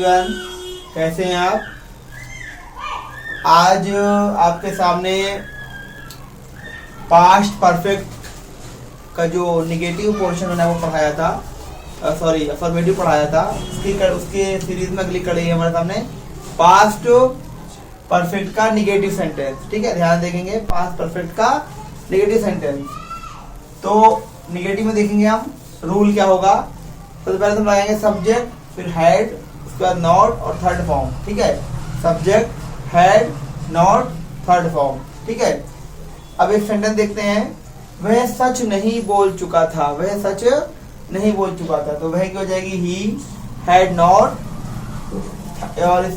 कैसे हैं आप? आज आपके सामने पास्ट परफेक्ट का जो निगेटिव पोर्शन है वो पढ़ाया था, सॉरी अफर्मेटिव पढ़ाया था। उसके सीरीज में अगली कड़ी है हमारे सामने पास्ट परफेक्ट का निगेटिव सेंटेंस। ठीक है, ध्यान देखेंगे पास्ट परफेक्ट का निगेटिव सेंटेंस। तो निगेटिव में देखेंगे हम रूल क्या होगा। सबसे पहले हम लगाएंगे सब्जेक्ट, फिर हैड, उसके बाद नॉट और थर्ड फॉर्म। ठीक है, subject, had, not, third form. ठीक है, अब एक सेंटेंस देखते हैं। वह सच नहीं बोल चुका था, वह सच नहीं बोल चुका था, तो वह क्या हो जाएगी? ही हैड नॉट, और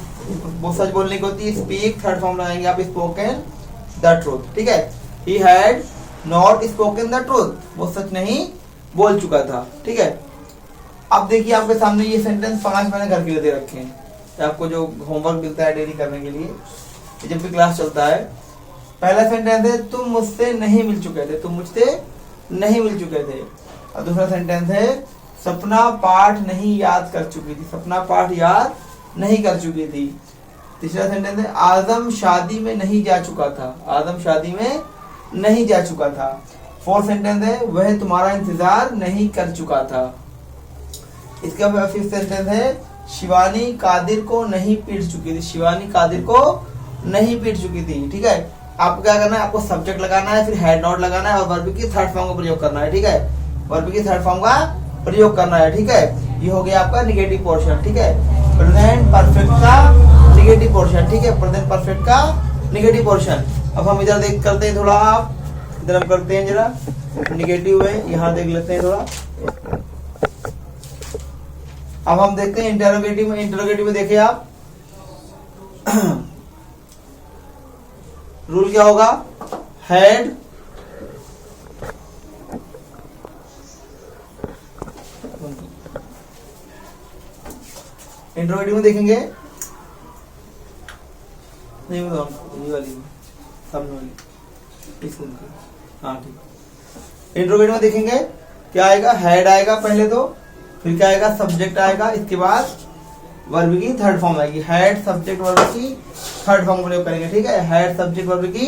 वो सच बोलने की होती है स्पीक, थर्ड फॉर्म लगाएंगे आप स्पोकन द ट्रूथ। ठीक है, he had not spoken the truth, वो सच नहीं बोल चुका था। ठीक है, अब देखिए आपके सामने ये सेंटेंस 5 मैंने घर के लिए दे रखे हैं, आपको जो होमवर्क मिलता है डेली करने के लिए जब भी क्लास चलता है। पहला सेंटेंस है तुम मुझसे नहीं मिल चुके थे, तुम मुझसे नहीं मिल चुके थे। और दूसरा सेंटेंस है सपना पाठ नहीं याद कर चुकी थी, सपना पाठ याद नहीं कर चुकी थी। तीसरा सेंटेंस है आजम शादी में नहीं जा चुका था, आजम शादी में नहीं जा चुका था। फोर्थ सेंटेंस है वह तुम्हारा इंतजार नहीं कर चुका था। इसका फिफ्थ सेंटेंस है शिवानी कादिर को नहीं पीट चुकी थी, शिवानी कादिर को नहीं पीट चुकी थी। ठीक है, आपको क्या करना है, आपको सब्जेक्ट लगाना है, फिर हैड नॉट लगाना है और वर्ब की थर्ड फॉर्म का प्रयोग करना है। ठीक है, वर्ब की थर्ड फॉर्म का प्रयोग करना है। ठीक है, ये हो गया आपका निगेटिव पोर्शन। ठीक है, प्रेजेंट परफेक्ट का निगेटिव पोर्शन। ठीक है, प्रेजेंट परफेक्ट का निगेटिव पोर्शन। अब हम इधर देख करते हैं थोड़ा, आप इधर हम करते हैं जरा निगेटिव है, यहाँ देख लेते हैं थोड़ा। अब हम देखते हैं इंटरोगेटिव में। इंटरोगेटिव में देखिए आप रूल क्या होगा, हैड इंटरोगेटिव में देखेंगे, नहीं ये वाली सामने वाली, हाँ ठीक। इंटरोगेटिव में देखेंगे क्या आएगा, हैड आएगा पहले, तो फिर क्या आएगा, सब्जेक्ट आएगा, इसके बाद वर्ब की थर्ड फॉर्म आएगी। हैड सब्जेक्ट वर्ब की थर्ड फॉर्म का प्रयोग करेंगे। ठीक है, हैड सब्जेक्ट वर्ब की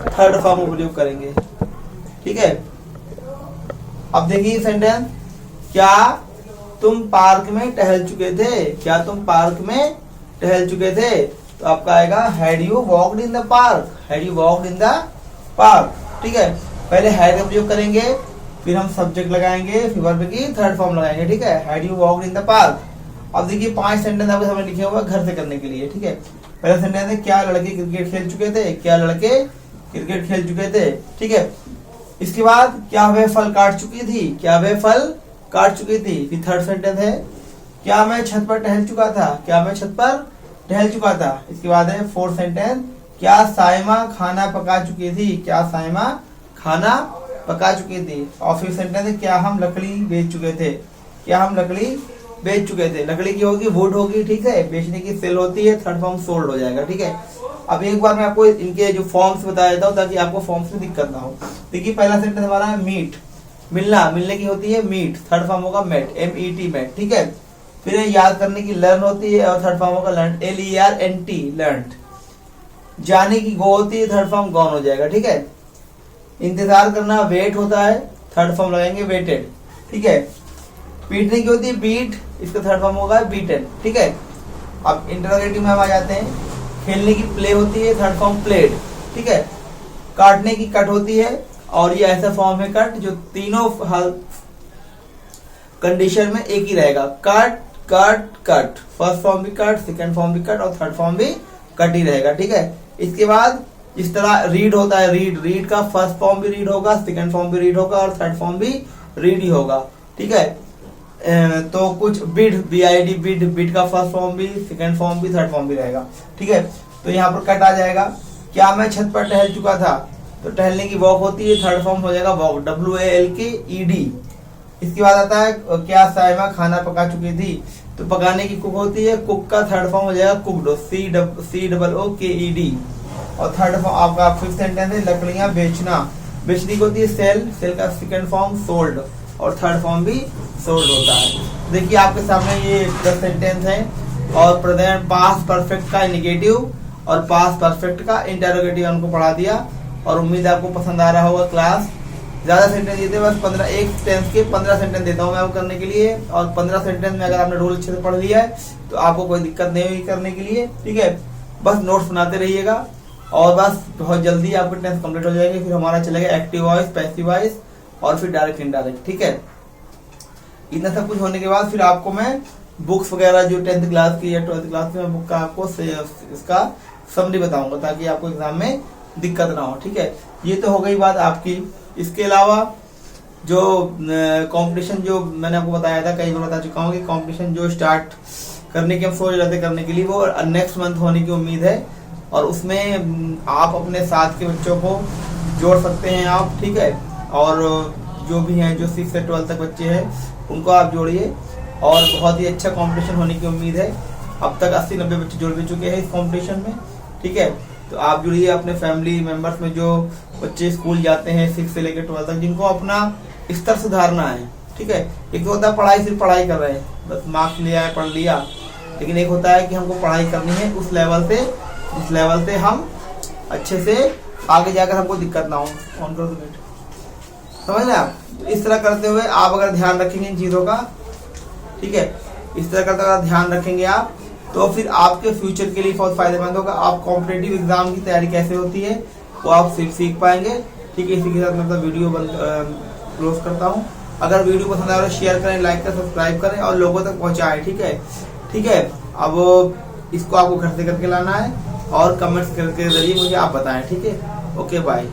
थर्ड फॉर्म का प्रयोग करेंगे। ठीक है, अब देखिए सेंटेंस, क्या तुम पार्क में टहल चुके थे, क्या तुम पार्क में टहल चुके थे, तो आपका आएगा had you walked in the park, had you walked in the park. ठीक है, पहले हैड का प्रयोग करेंगे, फिर हम सब्जेक्ट लगाएंगे, फिर वर्ब की थर्ड फॉर्म लगाएंगे। ठीक है, had you walked in the park. अब देखिए 5 सेंटेंस आपके सामने लिखे हुए घर से करने के लिए। ठीक है, पहला सेंटेंस है क्या लड़के क्रिकेट खेल चुके थे, क्या लड़के क्रिकेट खेल चुके थे। ठीक है, इसके बाद क्या वह फल काट चुकी थी, क्या वह फल काट चुकी थी। फिर थर्ड सेंटेंस है क्या मैं छत पर टहल चुका था, क्या मैं छत पर टहल चुका था। इसके बाद है फोर्थ सेंटेंस क्या साइमा खाना पका चुकी थी, क्या साइमा खाना पका चुकी थी। और फिर सेंटेंस है क्या हम लकड़ी बेच चुके थे, क्या हम लकड़ी बेच चुके थे। लकड़ी की होगी वुड होगी, ठीक है, बेचने की सेल होती है, थर्ड फॉर्म सोल्ड हो जाएगा। ठीक है, अब एक बार मैं आपको इनके जो फॉर्म्स बता देता हूँ ताकि आपको फॉर्म्स में दिक्कत ना हो। देखिए पहला सेंटेंस हमारा है मीट, मिलना, मिलने की होती है मीट, थर्ड फॉर्म होगा मेट, MET मेट। ठीक है, फिर याद करने की लर्न होती है और थर्ड फॉर्म होगा लर्न, LERNT लर्नड। जाने की गो होती है, थर्ड फॉर्म गॉन हो जाएगा। ठीक है, इंतजार करना वेट होता है, थर्ड फॉर्म लगाएंगे वेटेड। ठीक है, पीटने की होती है बीट, इसका थर्ड फॉर्म होगा बीटन। ठीक है, अब इंटरोगेटिव में हम आ जाते हैं। खेलने की प्ले होती है, थर्ड फॉर्म प्लेड। ठीक है, काटने की कट होती है, और ये ऐसा फॉर्म है कट जो तीनों कंडीशन में एक ही रहेगा, cut cut cut. First form भी कट, सेकंड फॉर्म भी कट और थर्ड फॉर्म भी कट ही रहेगा। ठीक है, इसके बाद इस तरह रीड होता है, रीड, रीड का फर्स्ट फॉर्म भी रीड होगा, सेकंड फॉर्म भी रीड होगा और थर्ड फॉर्म भी रीड ही होगा। ठीक है, तो कुछ बिड, BID बिड, बिड का फर्स्ट फॉर्म भी, सेकंड फॉर्म भी, थर्ड फॉर्म भी रहेगा। ठीक है, तो यहाँ पर कट आ जाएगा। क्या मैं छत पर टहल चुका था, तो टहलने की वॉक होती है, थर्ड फॉर्म हो जाएगा वॉक, WALKED। इसके बाद आता है क्या साइमा खाना पका चुकी थी, तो पकाने की कुक होती है, कुक का थर्ड फॉर्म हो जाएगा कुकड, COOKED। और थर्ड फॉर्म आपका फिफ्थ सेंटेंस है लकड़ियां बेचना, बेचने की होती है सेल, सेल का सेकंड फॉर्म सोल्ड और थर्ड फॉर्म भी सोल्ड होता है। देखिए आपके सामने ये 10 सेंटेंस हैं, और प्रेजेंट पास्ट परफेक्ट का इंडिकेटिव और पास्ट परफेक्ट का इंटरोगेटिव हमको पढ़ा दिया। और उम्मीद है आपको पसंद आ रहा होगा क्लास। ज्यादा सेंटेंस देते बस 15, एक टेंस के 15 सेंटेंस देता हूँ मैं आपको करने के लिए। और 15 सेंटेंस में अगर आपने रूल अच्छे से पढ़ लिया है तो आपको कोई दिक्कत नहीं होगी करने के लिए, ठीक है। बस नोट्स बनाते रहिएगा और बस बहुत जल्दी आपके टेंस कंप्लीट हो जाएंगे। फिर हमारा चलेगा एक्टिव वॉइस, पैसिव वॉइस और फिर डायरेक्ट इनडायरेक्ट, ठीक है। इतना सब कुछ होने के बाद फिर आपको मैं बुक्स वगैरह जो 10th क्लास की या 12th क्लास की मैं बुक का आपको इसका समरी बताऊंगा ताकि आपको एग्जाम में दिक्कत ना हो, ठीक है। ये तो हो गई बात आपकी। इसके अलावा जो कंपटीशन जो मैंने आपको बताया था, कई बार बता चुका हूँ कि कंपटीशन जो स्टार्ट करने की हम सोच रहे थे करने के लिए, वो नेक्स्ट मंथ होने की उम्मीद है। और उसमें आप अपने साथ के बच्चों को जोड़ सकते हैं आप, ठीक है। और जो भी हैं जो 6 से 12 तक बच्चे हैं उनको आप जोड़िए और बहुत ही अच्छा कंपटीशन होने की उम्मीद है। अब तक 80-90 बच्चे जुड़ भी चुके हैं इस कंपटीशन में, ठीक है। तो आप जुड़िए अपने फैमिली मेंबर्स में जो बच्चे स्कूल जाते हैं 6 से लेकर 12 तक, जिनको अपना स्तर सुधारना है, ठीक है। एक तो होता है पढ़ाई, सिर्फ पढ़ाई कर रहे हैं, बस मार्क्स लिया है, पढ़ लिया। लेकिन एक होता है कि हमको पढ़ाई करनी है उस लेवल से जिस लेवल से हम अच्छे से आगे जाकर हमको दिक्कत ना हो। ऑन करो तो बेट, समझ रहे आप। तो इस तरह करते हुए आप अगर ध्यान रखेंगे इन चीजों का, ठीक है, इस तरह करते हुए ध्यान रखेंगे आप, तो फिर आपके फ्यूचर के लिए बहुत फायदेमंद होगा। आप कॉम्पिटेटिव एग्जाम की तैयारी कैसे होती है वो आप सीख पाएंगे, ठीक है। इसी के साथ मैं अपना वीडियो क्लोज करता हूँ। अगर वीडियो पसंद आए तो शेयर करें, लाइक करें, सब्सक्राइब करें और लोगों तक पहुंचाएं, ठीक है, ठीक है। अब इसको आपको घर से करके लाना है और कमेंट्स के जरिए मुझे आप बताएं, ठीक है। Okay bye.